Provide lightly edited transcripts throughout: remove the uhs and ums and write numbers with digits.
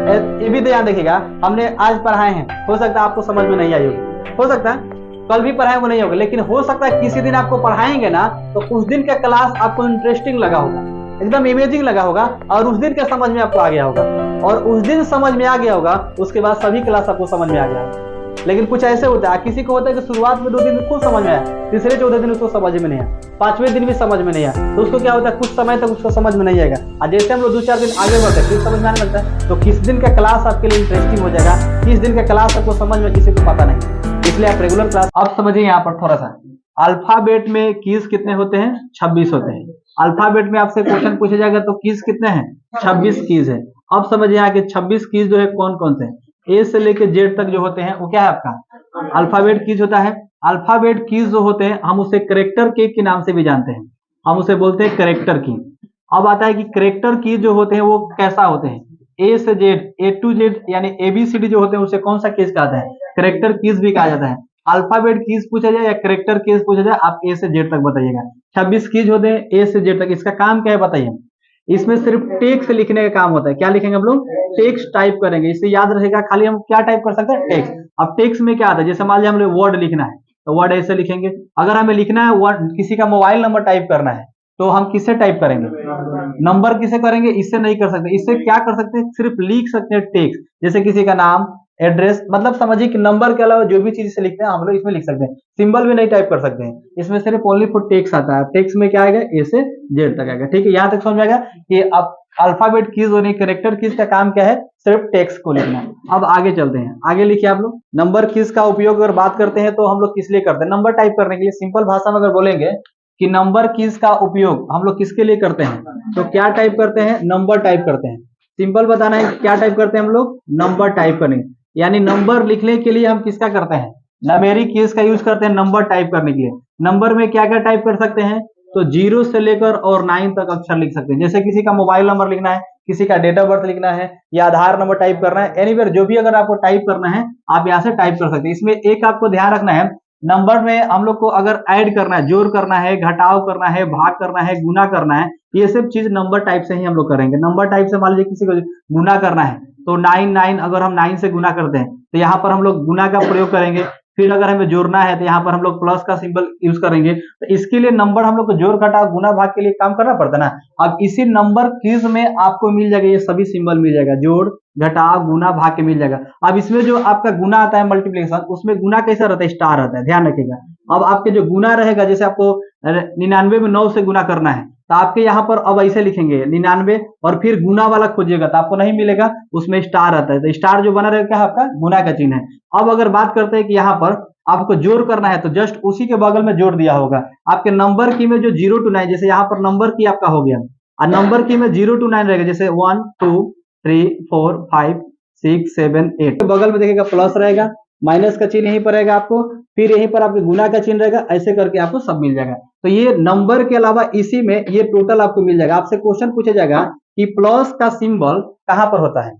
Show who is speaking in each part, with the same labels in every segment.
Speaker 1: ये भी ध्यान देखिएगा, हमने आज पढ़ाए हैं, हो सकता है आपको समझ में नहीं आई होगी, हो सकता है कल भी पढ़ाए वो नहीं होगा, लेकिन हो सकता है किसी दिन आपको पढ़ाएंगे ना तो उस दिन का क्लास आपको इंटरेस्टिंग लगा होगा, एकदम इमेजिंग लगा होगा, और उस दिन का समझ में आपको आ गया होगा, और उस दिन समझ में आ गया होगा, उसके बाद सभी क्लास आपको समझ में आ गया होगा। लेकिन कुछ ऐसे होता है, किसी को होता है कि शुरुआत में 2 दिन खूब समझ में आया, तीसरे चौथे दिन उसको समझ में नहीं आया, 5वें दिन भी समझ में नहीं आया, तो उसको क्या होता है, कुछ समय तक उसको समझ में नहीं आएगा, और जैसे हम लोग 2-4 दिन आगे बढ़ते हैं फिर समझ में आने लगता है। तो किस दिन का क्लास आपके लिए इंटरेस्टिंग हो जाएगा, किस दिन का क्लास आपको समझ में किसी को पता नहीं, इसलिए आप रेगुलर क्लास। अब समझिए यहाँ पर थोड़ा सा, अल्फाबेट में कीज कितने होते हैं, 26 होते हैं। अल्फाबेट में आपसे क्वेश्चन पूछा जाएगा तो कीज कितने हैं, 26 कीज है। अब समझिए यहाँ के 26 कीज जो है कौन कौन से हैं, ए से लेके जेड तक जो होते हैं वो क्या है आपका अल्फाबेट कीज होता है। अल्फाबेट कीज जो होते हैं हम उसे करेक्टर की के नाम से भी जानते हैं, हम उसे बोलते हैं करेक्टर की। अब आता है कि करेक्टर की जो होते हैं वो कैसा होते हैं, ए से जेड, ए टू जेड यानी एबीसीडी जो होते हैं उसे कौन सा कीज कहता है, करेक्टर कीज भी कहा जाता है। अल्फाबेट कीज पूछा जाए या करेक्टर कीज पूछा जाए, आप ए से जेड तक बताइएगा। 26 कीज होते हैं ए से जेड तक, इसका काम क्या है बताइए। इसमें सिर्फ टेक्स्ट लिखने का काम होता है, क्या लिखेंगे हम लोग, टेक्स्ट टाइप करेंगे, इससे याद रहेगा। खाली हम क्या टाइप कर सकते हैं, टेक्स्ट। अब टेक्स्ट में क्या आता है, जैसे मान लिया हमें वर्ड लिखना है तो वर्ड ऐसे लिखेंगे। अगर हमें लिखना है वर्ड, किसी का मोबाइल नंबर टाइप करना है तो हम किससे टाइप करेंगे, नंबर किसे करेंगे, इससे नहीं कर सकते। इससे क्या कर सकते हैं, सिर्फ लिख सकते हैं टेक्स्ट, जैसे किसी का नाम, एड्रेस, मतलब समझिए कि नंबर के अलावा जो भी चीज से लिखते हैं हम लोग इसमें लिख सकते हैं। सिंबल भी नहीं टाइप कर सकते हैं, इसमें सिर्फ ओनली फॉर टेक्स्ट आता है। टेक्स्ट में क्या आएगा, ए से जेड तक आएगा। ठीक है, यहाँ तक समझ में आएगा कि अब अल्फाबेट कीज और कैरेक्टर कीज का काम क्या है, सिर्फ टेक्स्ट को लिखना है। अब आगे चलते हैं, आगे लिखिए आप लोग। नंबर कीज का उपयोग अगर बात करते हैं तो हम लोग किस लिए करते हैं, नंबर टाइप करने के लिए। सिंपल भाषा में अगर बोलेंगे कि नंबर कीज का उपयोग हम लोग किसके लिए करते हैं, तो क्या टाइप करते हैं, नंबर टाइप करते हैं। सिंपल बताना है क्या टाइप करते हैं हम लोग, नंबर टाइप करने, यानी नंबर लिखने के लिए हम किसका करते हैं, न्यूमेरिक कीज का यूज करते हैं नंबर टाइप करने के लिए। नंबर में क्या क्या टाइप कर सकते हैं, तो 0 से लेकर और 9 तक अक्षर लिख सकते हैं। जैसे किसी का मोबाइल नंबर लिखना है, किसी का डेट ऑफ बर्थ लिखना है, या आधार नंबर टाइप करना है, एनीवेयर जो भी अगर आपको टाइप करना है आप यहाँ से टाइप कर सकते हैं। इसमें एक आपको ध्यान रखना है, नंबर में हम लोग को अगर ऐड करना है, जोड़ करना है, घटाव करना है, भाग करना है, गुना करना है, ये सब चीज नंबर टाइप से ही हम लोग करेंगे। नंबर टाइप से मान लीजिए किसी को गुना करना है तो 9 अगर हम 9 से गुना करते हैं तो यहाँ पर हम लोग गुना का प्रयोग करेंगे। फिर अगर हमें जोड़ना है तो यहाँ पर हम लोग प्लस का सिंबल यूज करेंगे। तो इसके लिए नंबर हम लोग को जोड़ घटाव गुना भाग के लिए काम करना पड़ता है ना। अब इसी नंबर कीज में आपको मिल जाएगा, ये सभी सिंबल मिल जाएगा, जोड़ घटाव गुना भाग के मिल जाएगा। अब इसमें जो आपका गुना आता है मल्टीप्लिकेशन, उसमें गुना कैसा रहता है, स्टार रहता है, ध्यान रखिएगा। अब आपके जो गुना रहेगा, जैसे आपको 99 में 9 से गुना करना है तो आपके यहाँ पर अब ऐसे लिखेंगे 99 और फिर गुना वाला खोजिएगा तो आपको नहीं मिलेगा, उसमें स्टार आता है। तो स्टार जो बना रहेगा क्या आपका, गुना का चिन्ह है। अब अगर बात करते हैं कि यहाँ पर आपको जोड़ करना है तो जस्ट उसी के बगल में जोड़ दिया होगा। आपके नंबर की में जो 0 to 9, जैसे यहाँ पर नंबर की आपका हो गया, और नंबर की में 0 to 9 रहेगा, जैसे 1 2 3 4 5 6 7 8, बगल में देखिएगा प्लस रहेगा, माइनस का चिन्ह यहीं पर रहेगा आपको, फिर यहीं पर आपके गुना का चिन्ह रहेगा, ऐसे करके आपको सब मिल जाएगा। तो ये नंबर के अलावा इसी में ये टोटल आपको मिल जाएगा। आपसे क्वेश्चन पूछा जाएगा कि प्लस का सिंबल कहां पर होता है,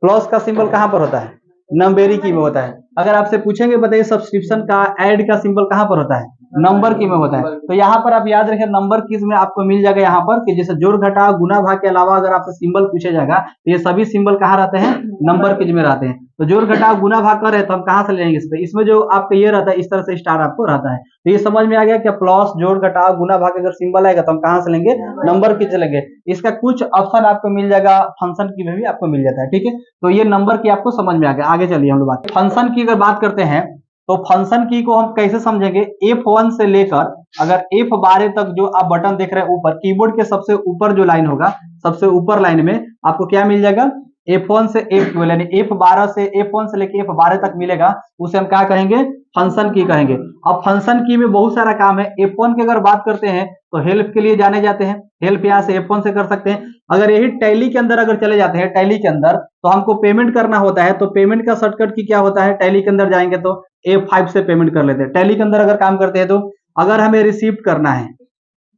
Speaker 1: प्लस का सिंबल कहां पर होता है, नंबेरी की में होता है। अगर आपसे पूछेंगे बताइए सब्सक्रिप्शन का, ऐड का सिंबल कहां पर होता है, नंबर की में होता है। तो यहाँ पर आप याद रखें, नंबर कीज में आपको मिल जाएगा यहाँ पर कि जैसे जोड़ घटाव गुना भाग के अलावा अगर आपसे सिंबल पूछा जाएगा तो ये सभी सिंबल कहाँ रहते हैं, नंबर कीज में रहते हैं। तो जोड़ घटाव गुना भाग कर रहे हैं तो हम कहाँ से लेंगे, इसमें जो आपका ये रहता है इस तरह से स्टार आपको रहता है। तो ये समझ में आ गया कि प्लस जोड़ घटाव गुना भाग अगर सिंबल आएगा तो हम कहाँ से लेंगे, नंबर कीज से लेंगे। इसका कुछ ऑप्शन आपको मिल जाएगा, फंक्शन की में भी आपको मिल जाता है। ठीक है, तो ये नंबर की आपको समझ में आ गया। आगे चलिए हम लोग बात फंक्शन की अगर बात करते हैं तो फंक्शन की को हम कैसे समझेंगे, F1 से लेकर अगर F12 तक जो आप बटन देख रहे हैं ऊपर, कीबोर्ड के सबसे ऊपर जो लाइन होगा, सबसे ऊपर लाइन में आपको क्या मिल जाएगा, F1 से F12 यानी F12 से F1 से लेकर F12 तक मिलेगा, उसे हम क्या कहेंगे, फंक्शन की कहेंगे। अब फंक्शन की में बहुत सारा काम है। F1 की अगर बात करते हैं तो हेल्प के लिए जाने जाते हैं, हेल्प यहाँ से F1 से कर सकते हैं। अगर यही टैली के अंदर अगर चले जाते हैं, टैली के अंदर तो हमको पेमेंट करना होता है, तो पेमेंट का शॉर्टकट की क्या होता है, टैली के अंदर जाएंगे तो F5 से पेमेंट कर लेते हैं। टैली के अंदर अगर काम करते हैं तो अगर हमें रिसीव करना है,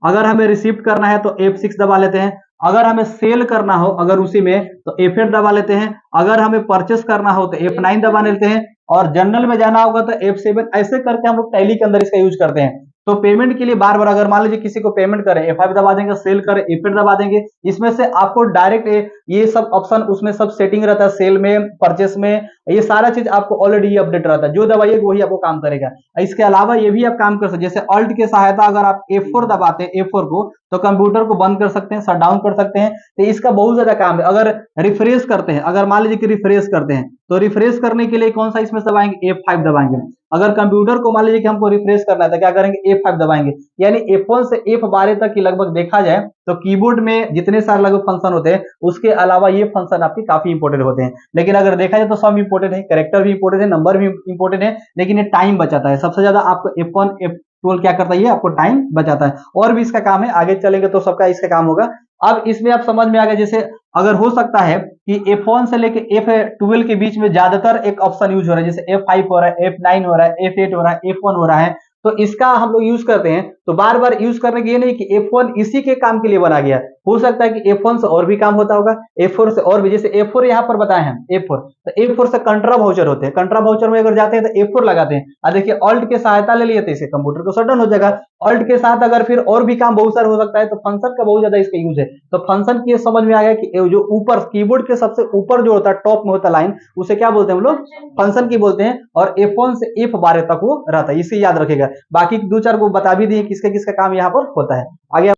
Speaker 1: अगर हमें रिसीव करना है तो F6 दबा लेते हैं। अगर हमें सेल करना हो अगर उसी में तो F8 दबा लेते हैं। अगर हमें परचेस करना हो तो F9 दबा लेते हैं, और जनरल में जाना होगा तो F7। ऐसे करके हम लोग टैली के अंदर इसका यूज करते हैं। तो पेमेंट के लिए बार बार अगर मान लीजिए किसी को पेमेंट करें, F5 दबा देंगे, सेल करें, F8 दबा देंगे, इसमें से आपको डायरेक्ट ये सब ऑप्शन उसमें सब सेटिंग रहता है, सेल में, परचेस में, ये सारा चीज आपको ऑलरेडी ये अपडेट रहता है, जो दबाइए वही आपको काम करेगा। इसके अलावा ये भी आप काम कर सकते हैं, जैसे ऑल्ट की सहायता अगर आप F4 दबाते हैं, F4 को, तो कंप्यूटर को बंद कर सकते हैं, शट डाउन कर सकते हैं। तो इसका बहुत ज्यादा काम है। अगर रिफ्रेश करते हैं, अगर मान लीजिए कि रिफ्रेश करते हैं, तो रिफ्रेश करने के लिए कौन सा इसमें दबाएंगे, F5 दबाएंगे। अगर कंप्यूटर को मान लीजिए कि हमको रिफ्रेश करना है तो क्या करेंगे, F5 दबाएंगे। यानी F1 से F12 तक की लगभग देखा जाए तो कीबोर्ड में जितने सारे लगभग फंक्शन होते हैं, उसके अलावा ये फंक्शन आपके काफी इंपोर्टेंट होते हैं। लेकिन अगर देखा जाए तो सब इंपोर्टेंट है, कैरेक्टर भी इंपोर्टेंट है, नंबर भी इंपोर्टेंट है, लेकिन ये टाइम बचाता है सबसे ज्यादा। आपको F1 F12 क्या करता है, ये आपको टाइम बचाता है। और भी इसका काम है, आगे चलेंगे तो सबका इसका काम होगा। अब इसमें आप समझ में आ गया, जैसे अगर हो सकता है कि F1 से लेके F12 के बीच में ज्यादातर एक ऑप्शन यूज हो रहा है, जैसे F5 हो रहा है, F9 हो रहा है, F8 हो रहा है, F1 हो रहा है, तो इसका हम लोग यूज करते हैं। तो बार बार यूज करने के ये नहीं कि F1 इसी के काम के लिए बना गया, हो सकता है कि F1 से और भी काम होता होगा, F4 से और भी, जैसे F4 यहाँ पर बताए हैं F4, तो F4 से कंट्रा वाउचर होते हैं, कंट्रा वाउचर में अगर जाते हैं तो F4 लगाते हैं। अब देखिए ऑल्ट के सहायता ले लिए तो इसे कंप्यूटर को शट डाउन हो जाएगा। ऑल्ट के साथ अगर फिर और भी काम बहुत सारे हो सकता है, तो फंक्शन का बहुत ज्यादा इसका यूज है। तो फंक्शन की समझ में आ गया कि जो ऊपर कीबोर्ड के सबसे ऊपर जो होता है, टॉप में होता है लाइन, उसे क्या बोलते हैं हम लोग, फंक्शन की बोलते हैं। और F1 से F12 तक वो रहता है, इसे याद रखेगा। बाकी दो चार को बता भी दिए किसका किसका काम यहाँ पर होता है। आगे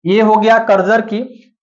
Speaker 1: ये हो गया कर्जर की।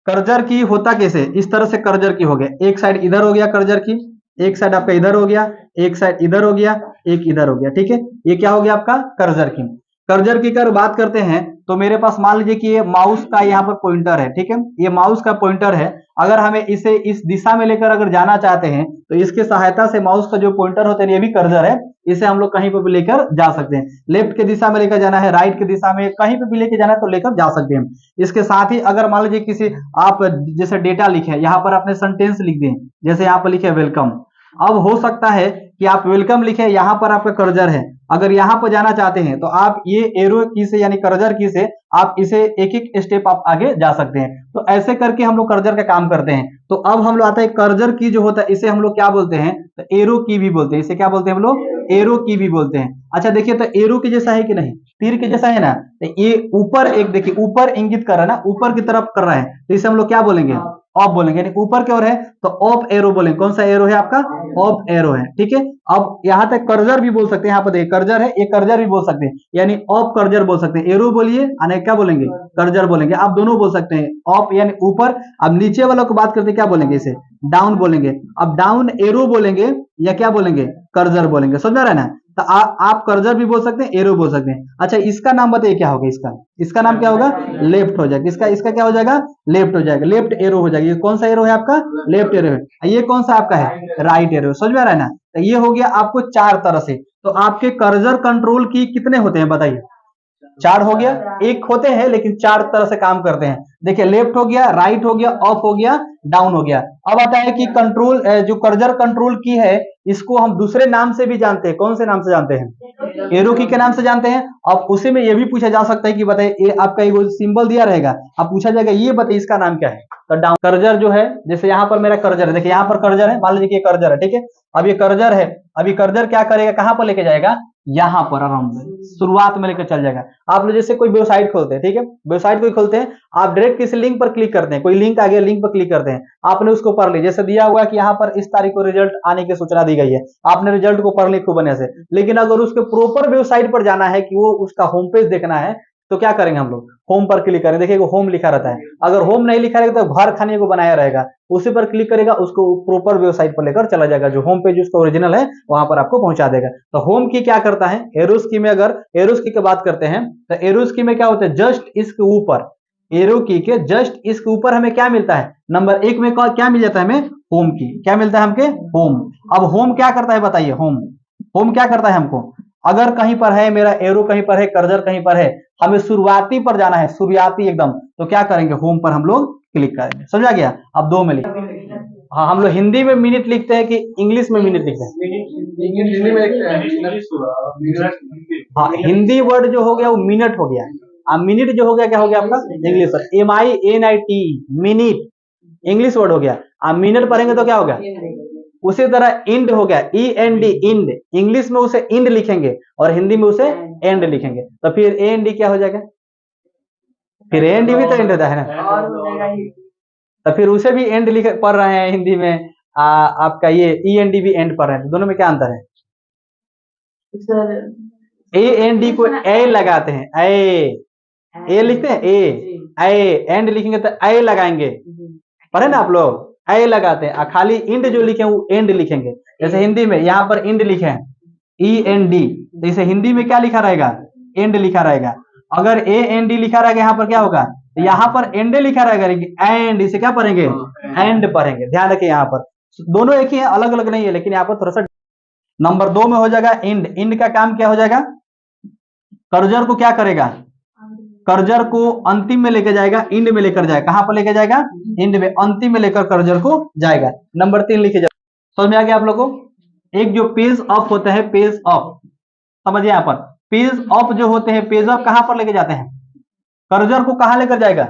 Speaker 1: कर्जर की होता कैसे, इस तरह से कर्जर की हो गया, एक साइड इधर हो गया कर्जर की, एक साइड आपका इधर हो गया, एक साइड इधर हो गया, एक इधर हो गया, ठीक है। ये क्या हो गया आपका कर्जर की। कर्जर की अगर बात करते हैं तो मेरे पास मान लीजिए कि ये माउस का यहाँ पर पॉइंटर है, ठीक है, ये माउस का पॉइंटर है। अगर हमें इसे इस दिशा में लेकर अगर जाना चाहते हैं तो इसके सहायता से माउस का जो पॉइंटर होता है, ये भी कर्जर है, इसे हम लोग कहीं पर भी लेकर जा सकते हैं। लेफ्ट के दिशा में लेकर जाना है, राइट के दिशा में, कहीं पे भी लेकर जाना है तो लेकर जा सकते हैं। इसके साथ ही अगर मान लीजिए किसी आप जैसे डेटा लिखे, यहाँ पर आपने सेंटेंस लिख दें, जैसे यहाँ पर लिखे वेलकम। अब हो सकता है कि आप वेलकम लिखे, यहाँ पर आपका कर्जर है, अगर यहाँ पर जाना चाहते हैं तो आप ये एरो की से यानी कर्जर की से आप इसे एक एक स्टेप आप आगे जा सकते हैं। तो ऐसे करके हम लोग कर्जर का काम करते हैं। तो अब हम लोग आता है कर्जर की जो होता है, इसे हम लोग क्या बोलते हैं, तो एरो की भी बोलते हैं। इसे क्या बोलते हैं हम लोग, एरो की भी बोलते हैं। अच्छा देखिए, तो एरो के जैसा है कि नहीं, तीर के जैसा है ना, तो ये ऊपर एक देखिए ऊपर इंगित कर रहा है ना, ऊपर की तरफ कर रहा है, तो इसे हम लोग क्या बोलेंगे, ऑफ बोलेंगे। यानी ऊपर की ओर है तो ऑफ एरो बोलेंगे। कौन सा एरो है आपका, ऑफ एरो है, ठीक है। अब यहां तक कर्जर भी बोल सकते हैं, यहाँ पर देखिए कर्जर है, एक कर्जर भी बोल सकते हैं, यानी ऑफ कर्जर बोल सकते हैं। एरो बोलिए, अने क्या बोलेंगे, कर्जर बोलेंगे। आप दोनों बोल सकते हैं, ऑफ यानी ऊपर। अब नीचे वालों को बात करते हैं, क्या बोलेंगे, इसे डाउन बोलेंगे। अब डाउन एरो बोलेंगे या क्या बोलेंगे, कर्जर बोलेंगे। समझ रहे ना। तो आप कर्जर भी बोल सकते हैं, एरो बोल सकते हैं। अच्छा इसका नाम बताइए क्या होगा, इसका नाम क्या होगा, लेफ्ट हो जाएगा। इसका क्या हो जाएगा, लेफ्ट हो जाएगा, लेफ्ट एरो हो जाएगा। ये कौन सा एरो है आपका, लेफ्ट एरो है। ये कौन सा आपका है, राइट एरो। समझ में आ रहा है ना। तो ये हो गया आपको चार तरह से। तो आपके कर्जर कंट्रोल की कितने होते हैं बताइए, चार हो गया। एक होते हैं लेकिन चार तरह से काम करते हैं। देखिए लेफ्ट हो गया, राइट हो गया, ऑफ हो गया, डाउन हो गया। अब आता है कि कंट्रोल जो कर्जर कंट्रोल की है, इसको हम दूसरे नाम से भी जानते हैं। कौन से नाम से जानते हैं, एरो की के नाम से जानते हैं। अब उसी में यह भी पूछा जा सकता है कि बताइए, ये आपका एक सिंबल दिया रहेगा, अब पूछा जाएगा ये बताइए इसका नाम क्या है। तो डाउन कर्जर जो है, जैसे यहाँ पर मेरा कर्जर है, देखिए यहाँ पर कर्जर है, मान लीजिए कि ये कर्जर है, ठीक है। अब ये कर्जर है, अभी कर्जर क्या करेगा, कहां पर लेके जाएगा, यहां पर आराम से शुरुआत में लेकर चल जाएगा। आप लोग जैसे कोई वेबसाइट खोलते हैं, ठीक है, वेबसाइट कोई खोलते हैं, आप डायरेक्ट किसी लिंक पर क्लिक करते हैं, कोई लिंक आ गया, लिंक पर क्लिक करते हैं, आपने उसको पढ़ लिया, जैसे दिया हुआ कि यहाँ पर इस तारीख को रिजल्ट आने की सूचना दी गई है, आपने रिजल्ट को पढ़ लिया खूब बढ़िया से। लेकिन अगर उसके प्रॉपर वेबसाइट पर जाना है कि वो उसका होम पेज देखना है, तो क्या करेंगे हम लोग, होम पर क्लिक करें। देखिए होम लिखा रहता है, अगर होम नहीं लिखा रहेगा तो घर खाने को बनाया रहेगा, उसी पर क्लिक करेगा, उसको प्रॉपर वेबसाइट पर लेकर चला जाएगा, जो होम पेज उसका ओरिजिनल है वहां पर आपको पहुंचा देगा। तो होम की क्या करता है, एरोस की में अगर एरोस की बात करते हैं तो एरोस की में क्या होता है, जस्ट इसके ऊपर, एरो की के जस्ट इसके ऊपर हमें क्या मिलता है, नंबर एक में क्या मिल जाता है हमें, होम की। क्या मिलता है हमके, होम। अब होम क्या करता है बताइए, होम होम क्या करता है हमको, अगर कहीं पर है मेरा एरो, कहीं पर है कर्जर, कहीं पर है, हमें शुरुआती पर जाना है, शुरुआती एकदम, तो क्या करेंगे, होम पर हम लोग क्लिक करेंगे। समझा गया। अब दो में लिख, हाँ हम लोग हिंदी में मिनट लिखते हैं कि इंग्लिश में मिनट लिखते हैं, हाँ हिंदी वर्ड जो हो गया वो मिनट हो गया। अब मिनट जो हो गया क्या हो गया आपका, English word, MINIT minute, English word हो गया। आप मिनट पढ़ेंगे तो क्या होगा, उसी तरह इंड हो गया, END इंड, इंग्लिश में उसे इंड लिखेंगे और हिंदी में उसे एंड लिखेंगे, तो फिर AND क्या हो जाएगा, फिर AND भी तो एंड होता है ना, तो फिर उसे भी एंड लिख पढ़ रहे हैं हिंदी में, आपका ये END भी एंड पढ़ रहे हैं, दोनों में क्या अंतर है? AND को ए लगाते हैं, ए लिखते हैं, ए एंड लिखेंगे तो ए लगाएंगे, पढ़े ना आप लोग, ए लगाते हैं, खाली इंड जो लिखे वो एंड लिखेंगे। जैसे हिंदी में यहाँ पर इंड लिखे हैं END, तो इसे हिंदी में क्या लिखा रहेगा, एंड लिखा रहेगा। अगर AND लिखा रहेगा यहाँ पर क्या होगा, तो यहाँ पर एंड लिखा रहेगा, एंड इसे क्या पढ़ेंगे, एंड पढ़ेंगे। ध्यान रखिए यहाँ पर दोनों एक ही है, अलग अलग नहीं है, लेकिन यहाँ पर थोड़ा सा। नंबर 2 में हो जाएगा इंड, इंड का काम क्या हो जाएगा, कर्जर को क्या करेगा, कर्जर को अंतिम में लेकर जाएगा, इंड में लेकर जाएगा, कहां पर लेकर जाएगा, इंड में, अंतिम में लेकर कर्जर को जाएगा। नंबर 3 लिखे जाए, समझ में आ गया आप लोगों को? एक जो पेज अप होता है, पेज अप, समझिए यहाँ पर पेज अप जो होते हैं, पेज अप कहां पर लेके जाते हैं, कर्जर को कहां लेकर जाएगा,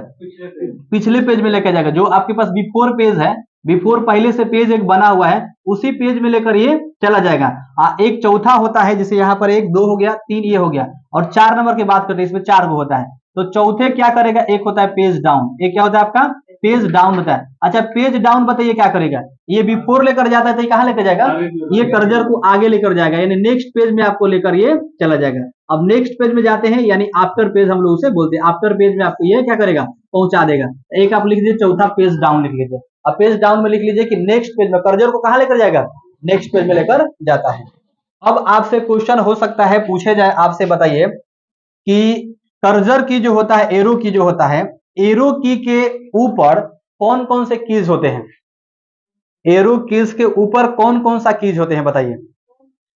Speaker 1: पिछले पेज में लेकर जाएगा। जो आपके पास बिफोर पेज है, बिफोर पहले से पेज एक बना हुआ है, उसी पेज में लेकर ये चला जाएगा। एक चौथा होता है, जैसे यहाँ पर 1 2 हो गया, 3 ये हो गया, और 4 नंबर की बात करते हैं, इसमें 4 को होता है। तो चौथे क्या करेगा, एक होता है पेज डाउन, एक क्या होता है आपका पेज डाउन होता है। अच्छा पेज डाउन बताइए क्या करेगा, ये बिफोर लेकर जाता है तो ये कहां लेकर जाएगा, ये कर्जर को आगे लेकर जाएगा, यानी नेक्स्ट पेज में आपको लेकर ये चला जाएगा। अब नेक्स्ट पेज में जाते हैं, यानी आफ्टर पेज हम लोग उसे बोलते हैं, आफ्टर पेज में आपको ये क्या करेगा, पहुंचा देगा। एक आप लिख दीजिए चौथा पेज डाउन लिख लीजिए। अब पेज डाउन में लिख लीजिए कि नेक्स्ट पेज में कर्जर को कहां लेकर जाएगा, नेक्स्ट पेज में लेकर जाता है। अब आपसे क्वेश्चन हो सकता है पूछे जाए आपसे, बताइए कि कर्जर की जो होता है, एरो की जो होता है, एरो की के ऊपर कौन कौन से कीज होते हैं, एरो कीज के ऊपर कौन कौन सा कीज होते हैं बताइए,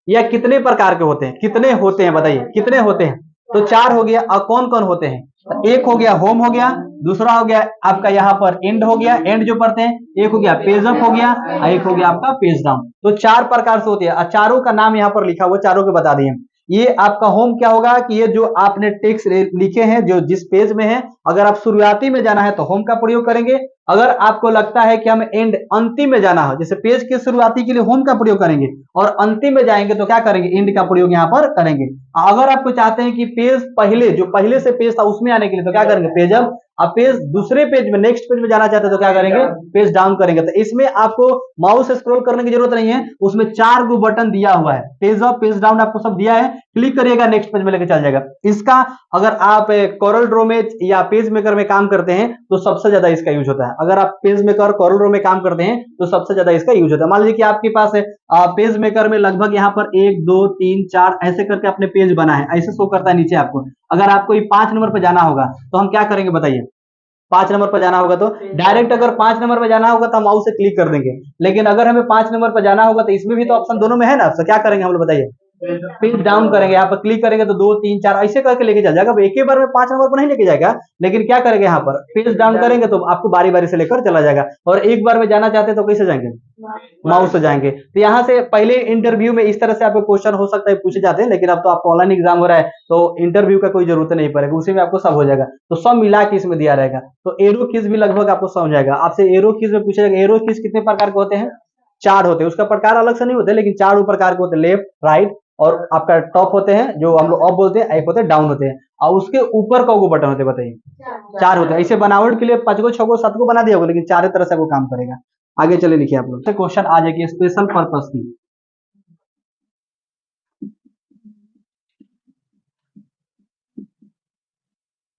Speaker 1: या कितने प्रकार के होते हैं, कितने होते हैं बताइए, कितने होते हैं? तो 4 हो गया। और कौन कौन होते हैं, एक हो गया होम हो गया, दूसरा हो गया आपका यहाँ पर एंड हो गया, एंड जो पढ़ते हैं, एक हो गया पेज अप हो गया, एक हो गया आपका पेज डाउन। तो 4 प्रकार से होती है, चारों का नाम यहाँ पर लिखा हुआ, चारों के बता दिए। ये आपका होम क्या होगा कि ये जो आपने टेक्स्ट लिखे हैं, जो जिस पेज में है, अगर आप शुरुआती में जाना है तो होम का प्रयोग करेंगे, अगर आपको लगता है कि हम एंड अंतिम में जाना हो, जैसे पेज के शुरुआती के लिए होम का प्रयोग करेंगे, और अंतिम में जाएंगे तो क्या करेंगे, एंड का प्रयोग यहाँ पर करेंगे। अगर आपको चाहते हैं कि पेज पहले, जो पहले से पेज था उसमें आने के लिए, तो क्या करेंगे पेज अप। अब पेज दूसरे पेज में, नेक्स्ट पेज में जाना चाहते हैं तो क्या करेंगे, पेज डाउन करेंगे। तो इसमें आपको माउस स्क्रॉल करने की जरूरत नहीं है, उसमें 4 गो बटन दिया हुआ है, पेज अप पेज डाउन आपको सब दिया है, क्लिक करिएगा नेक्स्ट पेज में लेकर चल जाएगा। इसका अगर आप कोरल ड्रॉ में या पेज मेकर में काम करते हैं तो सबसे ज्यादा इसका यूज होता है। अगर आप पेज मेकर कोरल ड्रॉ में काम करते हैं तो सबसे ज्यादा इसका यूज होता है। मान लीजिए कि आपके पास है पेज मेकर में लगभग यहाँ पर 1 2 3 4 ऐसे करके अपने पेज बना है, ऐसे शो करता है नीचे आपको। अगर आपको 5 नंबर पर जाना होगा तो हम क्या करेंगे बताइए, 5 नंबर पर जाना होगा तो डायरेक्ट, अगर 5 नंबर पर जाना होगा तो हम माउस से क्लिक कर देंगे, लेकिन अगर हमें 5 नंबर पर जाना होगा तो इसमें भी तो ऑप्शन दोनों में है ना, तो क्या करेंगे हम लोग बताइए, पेज डाउन करेंगे, यहाँ पर क्लिक करेंगे तो 2 3 4 ऐसे करके लेके चल जाएगा। एक ही बार में 5 नंबर पर नहीं लेके जाएगा, लेकिन क्या करेंगे, यहाँ पर पेज डाउन करेंगे तो आपको बारी बारी से लेकर चला जाएगा। और एक बार में जाना चाहते हैं तो कैसे जाएंगे, माउस से जाएंगे। तो यहाँ से पहले इंटरव्यू में इस तरह से आपको क्वेश्चन हो सकता है पूछे जाते हैं, लेकिन अब तो आपको ऑनलाइन एग्जाम हो रहा है तो इंटरव्यू का कोई जरूरत नहीं पड़ेगा, उसी में आपको सब हो जाएगा। तो सब मिला के इसमें दिया रहेगा। तो एरो कीज भी लगभग आपको समझ जाएगा। आपसे एरो कीज में पूछा जाएगा, एरो कीज कितने प्रकार के होते हैं, 4 होते हैं। उसका प्रकार अलग से नहीं होते, लेकिन 4 प्रकार के होते हैं, लेफ्ट राइट, और आपका टॉप होते हैं जो हम लोग अप बोलते हैं, एक होते हैं डाउन होते हैं, और उसके ऊपर का वो बटन होते हैं बताइए, 4 होते हैं। ऐसे बनावट के लिए 5 को 6 को 7 को बना दिया होगा, लेकिन 4 तरह से वो काम करेगा। आगे चले लिखिए आप लोग, क्वेश्चन आ जाएगी स्पेशल पर्पस की।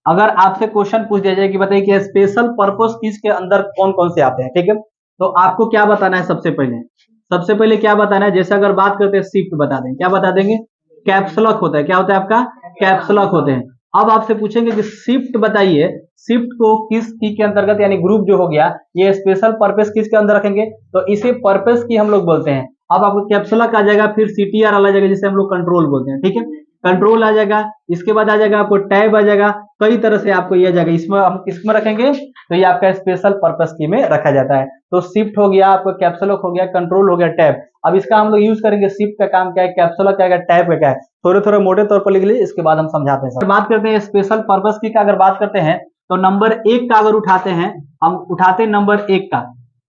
Speaker 1: अगर आपसे क्वेश्चन पूछ दिया जाए कि बताइए कि स्पेशल पर्पस कीज के अंदर कौन कौन से आते हैं, ठीक है, तो आपको क्या बताना है, सबसे पहले क्या बताना है। जैसे अगर बात करते हैं शिफ्ट बता दें, क्या बता देंगे, कैप्सलॉक होता है, क्या होता है आपका, कैप्सलॉक होते हैं। अब आपसे पूछेंगे कि शिफ्ट बताइए, शिफ्ट को किस की के अंतर्गत, यानी ग्रुप जो हो गया ये स्पेशल पर्पस किस के अंदर रखेंगे, तो इसे पर्पस की हम लोग बोलते हैं। अब आपको कैप्सलॉक आ जाएगा, फिर CTR आ जाएगा जिसे हम लोग कंट्रोल बोलते हैं, ठीक है, कंट्रोल आ जाएगा। इसके बाद आ जाएगा आपको टैब आ जाएगा, कई तरह से आपको ये आ जाएगा। इसमें हम किसमें रखेंगे, तो ये आपका स्पेशल पर्पस की में रखा जाता है। तो शिफ्ट हो गया, आपको कैप्सलॉक हो गया, कंट्रोल हो गया, टैब। अब इसका हम लोग यूज करेंगे, शिफ्ट का काम क्या है, कैप्सलॉक क्या है, टैब का क्या है, थोड़े थोड़े मोटे तौर पर लिख लीजिए, इसके बाद हम समझाते हैं। बात करते हैं स्पेशल पर्पस की का, अगर बात करते हैं तो नंबर 1 का अगर उठाते हैं, हम उठाते हैं नंबर 1 का,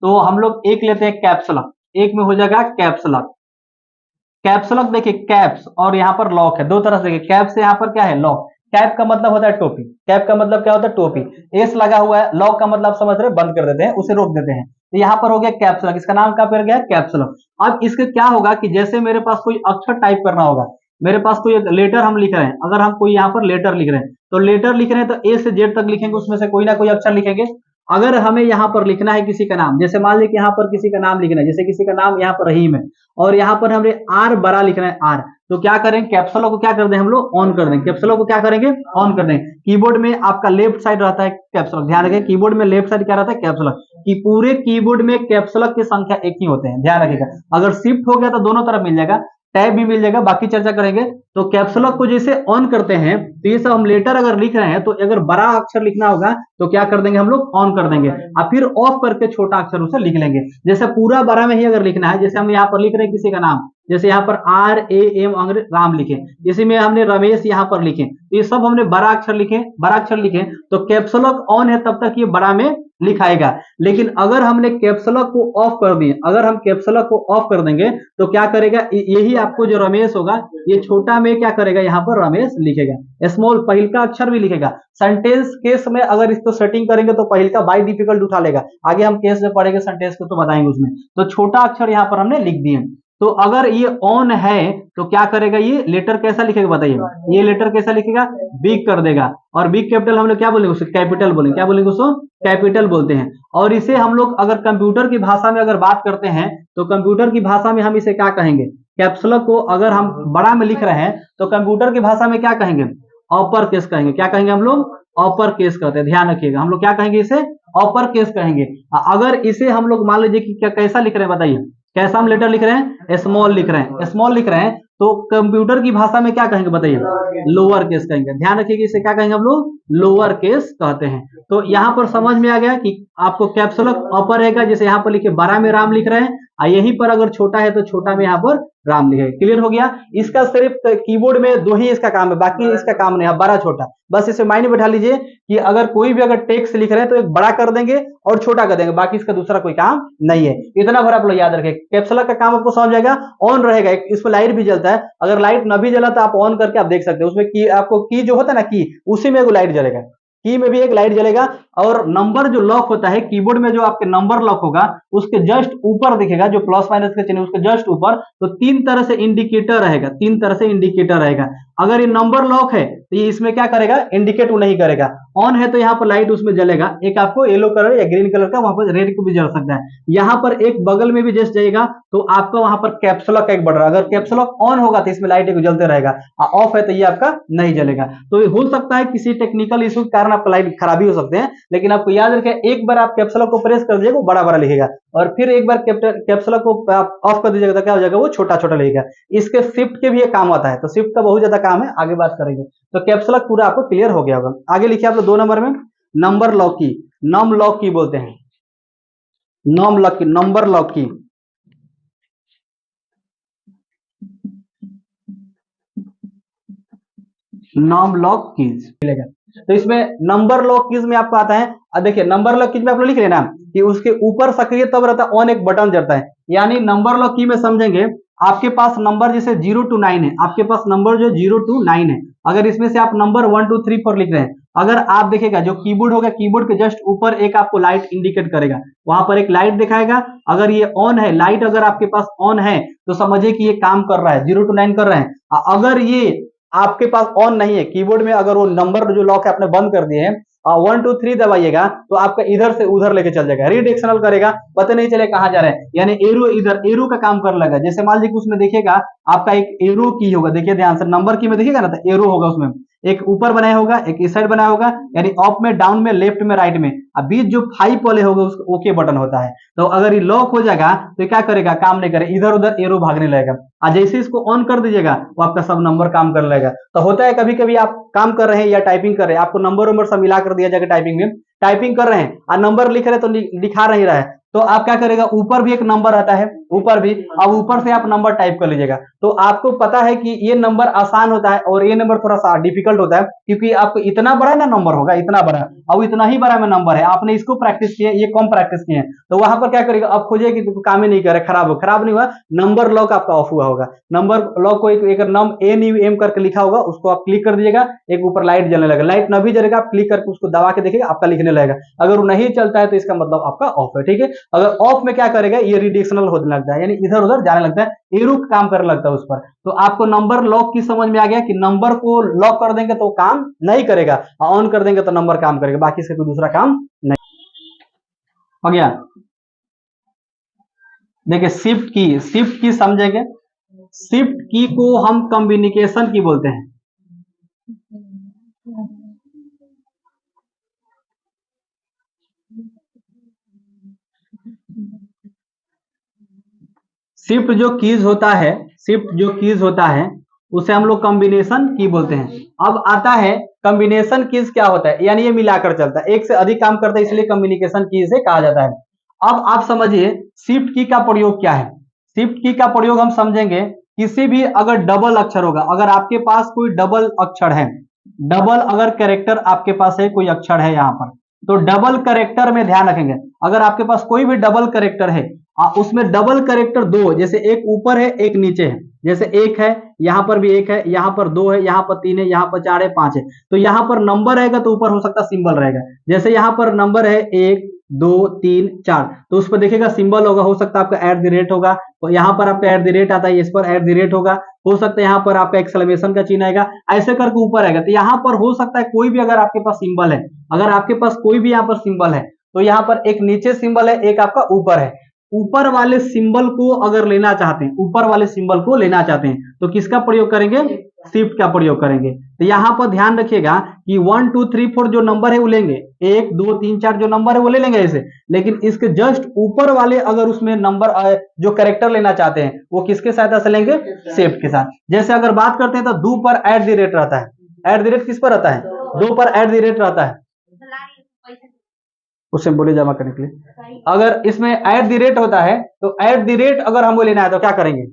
Speaker 1: तो हम लोग एक लेते हैं कैप्सलॉक। एक में हो जाएगा कैप्स लॉक। कैप्स लॉक देखिए, कैप्स और यहाँ पर लॉक है, दो तरह से देखिए, कैप से यहाँ पर क्या है लॉक। कैप का मतलब होता है टोपी, कैप का मतलब क्या होता है टोपी, एस लगा हुआ है, लॉक का मतलब समझ रहे, बंद कर देते हैं, उसे रोक देते हैं। तो यहाँ पर हो गया कैप्स लॉक, इसका नाम क्या पड़ गया कैप्स लॉक। अब इसके क्या होगा कि जैसे मेरे पास कोई अक्षर टाइप करना होगा, मेरे पास कोई लेटर हम लिख रहे हैं, अगर हम कोई यहाँ पर लेटर लिख रहे हैं तो लेटर लिख रहे हैं तो ए से जेड तक लिखेंगे, उसमें से कोई ना कोई अक्षर लिखेंगे। अगर हमें यहाँ पर लिखना है किसी का नाम, जैसे मान लीजिए कि यहाँ पर किसी का नाम लिखना है, जैसे किसी का नाम यहाँ पर रहीम है और यहाँ पर हमें आर बड़ा लिखना है आर, तो क्या करेंगे कैप्स लॉक को क्या कर दें हम लोग ऑन कर देंगे, कैप्स लॉक को क्या करेंगे ऑन कर देंगे। कीबोर्ड में आपका लेफ्ट साइड रहता है कैप्स लॉक, ध्यान रखिए कीबोर्ड में लेफ्ट साइड क्या रहता है कैप्स लॉक, कि पूरे कीबोर्ड में कैप्स लॉक की संख्या एक ही होते हैं, ध्यान रखिएगा। अगर शिफ्ट हो गया तो दोनों तरफ मिल जाएगा, टैब भी मिल जाएगा, बाकी चर्चा करेंगे। तो कैप्स लॉक को जैसे ऑन करते हैं तो ये सब हम लेटर अगर लिख रहे हैं तो अगर बड़ा अक्षर लिखना होगा तो क्या कर देंगे हम लोग ऑन कर देंगे, और फिर ऑफ करके छोटा अक्षर उसे लिख लेंगे। जैसे पूरा बड़ा में ही अगर लिखना है, जैसे हम यहाँ पर लिख रहे हैं किसी का नाम, जैसे यहाँ पर RAM राम लिखे, इसी में हमने रमेश यहाँ पर लिखे, तो ये सब हमने बड़ा अक्षर लिखे, बड़ा अक्षर लिखे, तो कैप्स लॉक ऑन है तब तक ये बड़ा में लिखाएगा। लेकिन अगर हमने कैप्स लॉक को ऑफ कर दिए, अगर हम कैप्स लॉक को ऑफ कर देंगे तो क्या करेगा, यही आपको जो रमेश होगा ये छोटा में क्या करेगा यहाँ पर रमेश लिखेगा, स्मॉल पहिल का अक्षर भी लिखेगा। सेंटेंस केस में अगर इसको सेटिंग करेंगे तो पहिल का बाई डिफिकल्ट उठा लेगा, आगे हम केस में पढ़ेंगे सेंटेंस को तो बताएंगे उसमें। तो छोटा अक्षर यहाँ पर हमने लिख दिए। तो अगर ये ऑन है तो क्या करेगा, ये लेटर कैसा लिखेगा बताइए, ये लेटर कैसा लिखेगा बिग कर देगा, और बिग कैपिटल हम लोग क्या बोलेंगे उसे कैपिटल बोलेंगे, क्या बोलेंगे उसको कैपिटल बोलते हैं। और इसे हम लोग अगर कंप्यूटर की भाषा में अगर बात करते हैं तो कंप्यूटर की भाषा में हम इसे क्या कहेंगे, कैप्स लॉक को अगर हम बड़ा में लिख रहे हैं तो कंप्यूटर की भाषा में क्या कहेंगे अपर केस कहेंगे, क्या कहेंगे हम लोग अपर केस कहते हैं, ध्यान रखिएगा हम लोग क्या कहेंगे इसे अपर केस कहेंगे। अगर इसे हम लोग मान लीजिए कि क्या कैसा लिख रहे हैं बताइए, कैसा हम लेटर लिख रहे हैं स्मॉल लिख रहे हैं, स्मॉल लिख रहे हैं, तो कंप्यूटर की भाषा में क्या कहेंगे बताइए लोअर केस कहेंगे, ध्यान रखिएगा इसे क्या कहेंगे हम लोग लोअर केस कहते हैं। तो यहाँ पर समझ में आ गया कि आपको कैप्स लॉक अपर रहेगा, जैसे यहाँ पर लिखे बड़ा में राम लिख रहे हैं, यहीं पर अगर छोटा है तो छोटा में यहाँ पर राम लिखे, क्लियर हो गया। इसका सिर्फ कीबोर्ड में दो ही इसका काम है, बाकी इसका काम नहीं है बड़ा छोटा, बस इसे मायने बैठा लीजिए कि अगर कोई भी अगर टेक्स्ट लिख रहे हैं तो एक बड़ा कर देंगे और छोटा कर देंगे, बाकी इसका दूसरा कोई काम नहीं है। इतना भर आप लोग याद रखें, कैप्स लॉक का काम आपको समझ जाएगा। ऑन रहेगा, इसमें लाइट भी जलता है, अगर लाइट न भी जला तो आप ऑन करके आप देख सकते हैं, उसमें की आपको की जो होता है ना की, उसी में एगो लाइट जलेगा, की में भी एक लाइट जलेगा। और नंबर जो लॉक होता है कीबोर्ड में, जो आपके नंबर लॉक होगा उसके जस्ट ऊपर दिखेगा जो प्लस माइनस के चिन्ह उसके जस्ट ऊपर, तो तीन तरह से इंडिकेटर रहेगा, तीन तरह से इंडिकेटर रहेगा। अगर ये नंबर लॉक है तो ये इसमें क्या करेगा इंडिकेट नहीं करेगा, ऑन है तो यहाँ पर लाइट उसमें जलेगा, एक आपको येलो कलर या ग्रीन कलर का, वहां पर रेड को भी जल सकता है। यहाँ पर एक बगल में भी जस्ट जाएगा तो आपका वहां पर कैप्स लॉक का एक बढ़ रहा है, अगर कैप्स लॉक ऑन होगा तो इसमें लाइट जलते रहेगा, ऑफ है तो ये आपका नहीं जलेगा। तो ये हो सकता है किसी टेक्निकल इशू के कारण आपका लाइट खराबी हो सकते हैं, लेकिन आपको याद रखें एक बार आप कैप्स लॉक को प्रेस कर दीजिएगा वो बड़ा बड़ा लिखेगा, और फिर एक बार कैप्स लॉक को आप ऑफ कर दीजिएगा तो क्या हो जाएगा वो छोटा छोटा लिखेगा। इसके शिफ्ट के भी एक काम आता है, तो शिफ्ट का बहुत ज्यादा काम है, आगे बात करेंगे। तो कैप्स लॉक पूरा आपको क्लियर हो गया होगा। आगे लिखिए आप लोग 2 नंबर में नंबर लॉक की, नम लॉक की बोलते हैं, नम लॉक की, नंबर लॉक की, नॉम लॉक कीज मिलेगा। तो इसमें नंबर लॉक कीज में आपको आता है, अब देखिए नंबर लॉक कीज में आप लोग लिख रहे हैं ना कि उसके ऊपर सक्रिय तब रहता है ऑन एक बटन जलता है, यानी नंबर लॉक की में समझेंगे आपके पास नंबर जैसे 0 to 9 है, आपके पास नंबर जो 0 to 9 है, अगर इसमें से आप नंबर 1 2 3 4 लिख रहे हैं, अगर आप देखिएगा जो कीबोर्ड होगा कीबोर्ड के जस्ट ऊपर एक आपको लाइट इंडिकेट करेगा, वहां पर एक लाइट दिखाएगा, अगर ये ऑन है लाइट अगर आपके पास ऑन है तो समझिए कि ये काम कर रहा है 0 to 9 कर रहे हैं। अगर ये आपके पास ऑन नहीं है कीबोर्ड में, अगर वो नंबर जो लॉक है आपने बंद कर दिए हैं 1 2 3 दबाइएगा तो आपका इधर से उधर लेके चल जाएगा, रिडायरेक्शनल करेगा, पता नहीं चले कहां जा रहे हैं, यानी एरो इधर एरो का काम कर लगा। जैसे मान लीजिए उसमें देखिएगा आपका एक एरो की होगा, देखिए ध्यान से नंबर की में देखिएगा ना तो एरो होगा, उसमें एक ऊपर बनाया होगा एक इस साइड बनाया होगा, यानी अप में डाउन में लेफ्ट में राइट में, अब बीच जो 5 वाले होगा उसको ओके बटन होता है। तो अगर ये लॉक हो जाएगा तो क्या करेगा काम नहीं करे, इधर उधर एरो भागने लगेगा, और जैसे इसको ऑन कर दीजिएगा वो आपका सब नंबर काम करने लगेगा। तो होता है कभी कभी आप काम कर रहे हैं या टाइपिंग कर रहे हैं, आपको नंबर उम्र सब मिला कर दिया जाएगा, टाइपिंग में टाइपिंग कर रहे हैं और नंबर लिख रहे हैं तो लिखा नहीं रहा है, तो आप क्या करेगा ऊपर भी एक नंबर आता है, ऊपर भी। अब ऊपर से आप नंबर टाइप कर लीजिएगा। तो आपको पता है कि ये नंबर आसान होता है और ये नंबर थोड़ा सा डिफिकल्ट होता है, क्योंकि आपको इतना बड़ा ना नंबर होगा, इतना बड़ा, अब इतना ही बड़ा में नंबर है, आपने इसको प्रैक्टिस किया, ये कम प्रैक्टिस किए हैं, तो वहां पर क्या करेगा, अब खोजिए कि तो काम ही नहीं करे, खराब नहीं हुआ, नंबर लॉक आपका ऑफ हुआ होगा। नंबर लॉक को एक नम ए न्यू एम करके लिखा होगा, उसको आप क्लिक कर दीजिएगा, एक ऊपर लाइट जलने लगेगा, लाइट न भी जलेगा, आप क्लिक करके उसको दबा के देखिएगा, आपका लिखने लगेगा। अगर वो नहीं चलता है तो इसका मतलब आपका ऑफ है, ठीक है। अगर ऑफ में क्या करेगा, ये रिडिक्शनल होने लगता है, यानी इधर उधर जाने लगता है, एरो काम करने लगता है उस पर। तो आपको नंबर लॉक की समझ में आ गया कि नंबर को लॉक कर देंगे तो काम नहीं करेगा, ऑन कर देंगे तो नंबर काम करेगा, बाकी से कोई दूसरा काम नहीं। हो गया। देखिए शिफ्ट की समझेंगे। शिफ्ट की को हम कम्युनिकेशन की बोलते हैं। शिफ्ट जो कीज होता है उसे हम लोग कॉम्बिनेशन की बोलते हैं। अब आता है कॉम्बिनेशन कीज क्या होता है, यानी ये मिलाकर चलता है, एक से अधिक काम करता है, इसलिए कॉम्बिनेशन की से कहा जाता है। अब आप समझिए शिफ्ट की का प्रयोग क्या है। शिफ्ट की का प्रयोग हम समझेंगे, किसी भी अगर डबल अक्षर होगा, अगर आपके पास कोई डबल अक्षर है, डबल अगर कैरेक्टर आपके पास है, कोई अक्षर है यहाँ पर, तो डबल कैरेक्टर में ध्यान रखेंगे, अगर आपके पास कोई भी डबल कैरेक्टर है, उसमें डबल कैरेक्टर दो, जैसे एक ऊपर है एक नीचे है, जैसे एक है, यहाँ पर भी एक है, यहाँ पर दो है, यहाँ पर तीन है, यहाँ पर चार है, पांच है, तो यहाँ पर नंबर रहेगा तो ऊपर हो सकता है सिंबल रहेगा, जैसे यहाँ पर नंबर है 1 2 3 4, तो उस पर देखिएगा सिंबल होगा, हो सकता है आपका एट द रेट होगा, तो यहाँ पर आपका एट द रेट आता है, इस पर एट द रेट होगा, हो सकता है यहाँ पर आपका एक्सक्लेमेशन का चिन्ह आएगा, ऐसे करके ऊपर आएगा। तो यहाँ पर हो सकता है कोई भी अगर आपके पास सिंबल है, अगर आपके पास कोई भी यहाँ पर सिंबल है, तो यहाँ पर एक नीचे सिंबल है, एक आपका ऊपर है, ऊपर वाले सिंबल को अगर लेना चाहते हैं, ऊपर वाले सिंबल को लेना चाहते हैं, तो किसका प्रयोग करेंगे, शिफ्ट का प्रयोग करेंगे। तो यहां पर ध्यान रखिएगा कि 1 2 3 4 जो नंबर है वो लेंगे, 1 2 3 4 जो नंबर है वो ले लेंगे ऐसे, लेकिन इसके जस्ट ऊपर वाले अगर उसमें नंबर जो कैरेक्टर लेना चाहते हैं वो किसके सहायता से लेंगे, शिफ्ट के साथ। जैसे अगर बात करते हैं तो दो पर एट द रेट रहता है, एट द रेट किस पर रहता है, दो पर एट द रेट रहता है, उससे बोले जमा करने के लिए, अगर इसमें एट द रेट होता है, तो एट द रेट अगर हमको लेना है तो क्या करेंगे,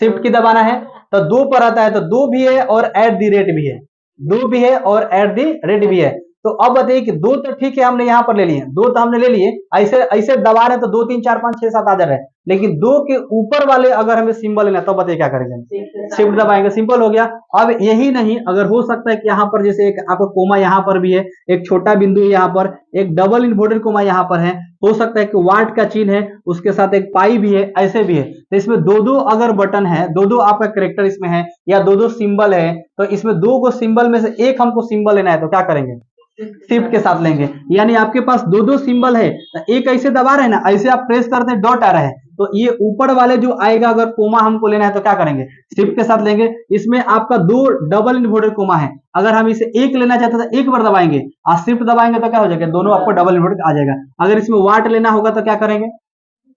Speaker 1: शिफ्ट की दबाना है, तो दो पर आता है तो दो भी है और एट द रेट भी है, दो भी है और एट द रेट भी है। तो अब बताइए कि दो तो ठीक है हमने यहां पर ले लिए, दो तो हमने ले लिए, ऐसे ऐसे दबा रहे तो 2 3 4 5 6 7 आ जा रहे हैं, लेकिन दो के ऊपर वाले अगर हमें सिंबल लेना तो बताइए क्या करेंगे, शिफ्ट दबाएंगे, सिंपल हो गया। अब यही नहीं, अगर हो सकता है कि यहाँ पर जैसे एक आपको कोमा यहाँ पर भी है, एक छोटा बिंदु यहाँ पर, एक डबल इन्वर्टेड कोमा यहाँ पर है, हो सकता है कि वाट का चिन्ह है, उसके साथ एक पाई भी है, ऐसे भी है, तो इसमें दो दो अगर बटन है, दो दो आपका कैरेक्टर इसमें है, या दो दो सिंबल है, तो इसमें दो को सिंबल में से एक हमको सिंबल लेना है तो क्या करेंगे, शिफ्ट के साथ लेंगे। यानी आपके पास दो दो सिंबल है, एक ऐसे दबा रहे हैं ना, ऐसे आप प्रेस करते हैं डॉट आ रहा है, तो ये ऊपर वाले जो आएगा अगर कोमा हमको लेना है तो क्या करेंगे, शिफ्ट के साथ लेंगे। इसमें आपका दो डबल इन्वर्टेड कोमा है, अगर हम इसे एक लेना चाहते हैं तो एक बार दबाएंगे, और शिफ्ट दबाएंगे तो क्या हो जाएगा, दोनों आपको डबल इन्वर्टेड आ जाएगा। अगर इसमें वाट लेना होगा तो क्या करेंगे,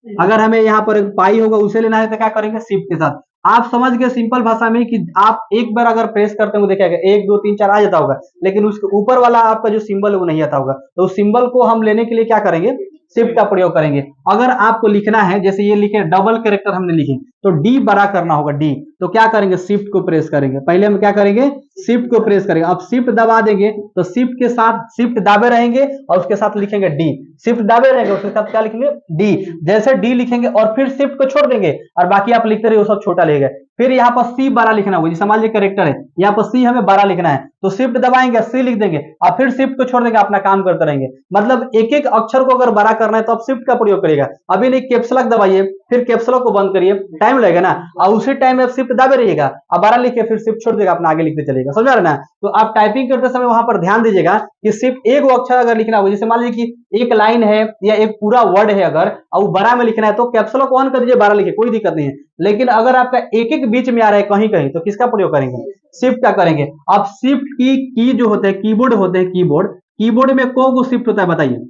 Speaker 1: अगर हमें यहाँ पर एक पाई होगा उसे लेना है तो क्या करेंगे, शिफ्ट के साथ। आप समझ गए सिंपल भाषा में कि आप एक बार अगर प्रेस करते हो देखिएगा 1 2 3 4 आ जाता होगा, लेकिन उसके ऊपर वाला आपका जो सिंबल है वो नहीं आता होगा, तो उस सिंबल को हम लेने के लिए क्या करेंगे, शिफ्ट का प्रयोग करेंगे। अगर आपको लिखना है, जैसे ये लिखे डबल कैरेक्टर हमने लिखे, तो डी बड़ा करना होगा, डी, तो क्या करेंगे, शिफ्ट को प्रेस करेंगे, पहले हम क्या करेंगे, शिफ्ट को प्रेस करेंगे, अब शिफ्ट दबा देंगे तो शिफ्ट के साथ शिफ्ट दाबे रहेंगे और उसके साथ लिखेंगे डी, शिफ्ट दाबे रहेंगे उसके साथ क्या लिखेंगे, डी, जैसे डी लिखेंगे और फिर शिफ्ट को छोड़ देंगे और बाकी आप लिखते रहिए, वो सब छोटा लेगा। फिर यहाँ पर सी 12 लिखना होगा, जैसे मान लीजिए कैरेक्टर है, यहाँ पर सी हमें 12 लिखना है, तो शिफ्ट दबाएंगे सी लिख देंगे और फिर शिफ्ट को छोड़ देंगे, अपना काम करते रहेंगे। मतलब एक एक अक्षर को अगर बड़ा करना है तो आप शिफ्ट का प्रयोग करिएगा, अभी नहीं कैप्स लॉक दबाइए, फिर कैप्स लॉक को बंद करिए, टाइम लगेगा ना, और उसी टाइम में शिफ्ट दाबे रहिएगा, अब 12 लिखे फिर शिफ्ट छोड़ देगा, अपना आगे लिखते चलेगा, समझ रहे ना। तो आप टाइपिंग करते समय वहां पर ध्यान दीजिएगा कि शिफ्ट एक अक्षर अगर लिखना हो, जैसे मान लीजिए कि एक लाइन है या एक पूरा वर्ड है अगर, और बड़ा में लिखना है तो कैप्स लॉक ऑन कर दीजिए, 12 लिखे, कोई दिक्कत नहीं है। लेकिन अगर आपका एक एक बीच में आ रहा है कहीं कहीं, तो किसका प्रयोग करेंगे, शिफ्ट का करेंगे। अब शिफ्ट की जो होते हैं, कीबोर्ड होते हैं, कीबोर्ड में को शिफ्ट होता है, बताइए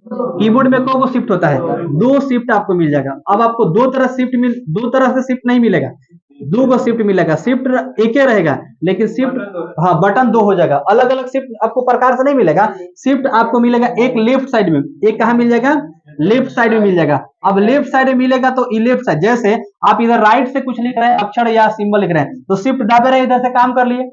Speaker 1: कीबोर्ड में को शिफ्ट होता है, दो शिफ्ट आपको मिल जाएगा। अब आपको दो तरह से शिफ्ट नहीं मिलेगा, दो को शिफ्ट मिलेगा, शिफ्ट एक ही रहेगा लेकिन शिफ्ट, हाँ बटन दो हो जाएगा, अलग अलग शिफ्ट आपको प्रकार से नहीं मिलेगा। शिफ्ट आपको मिलेगा एक लेफ्ट साइड में, एक कहा मिल जाएगा, लेफ्ट साइड में मिल जाएगा। अब लेफ्ट साइड में मिलेगा तो लेफ्ट साइड, जैसे आप इधर राइट से कुछ लिख रहे हैं, अक्षर या सिंबल लिख रहे हैं, तो शिफ्ट दाबे रहे, इधर से काम कर लिए।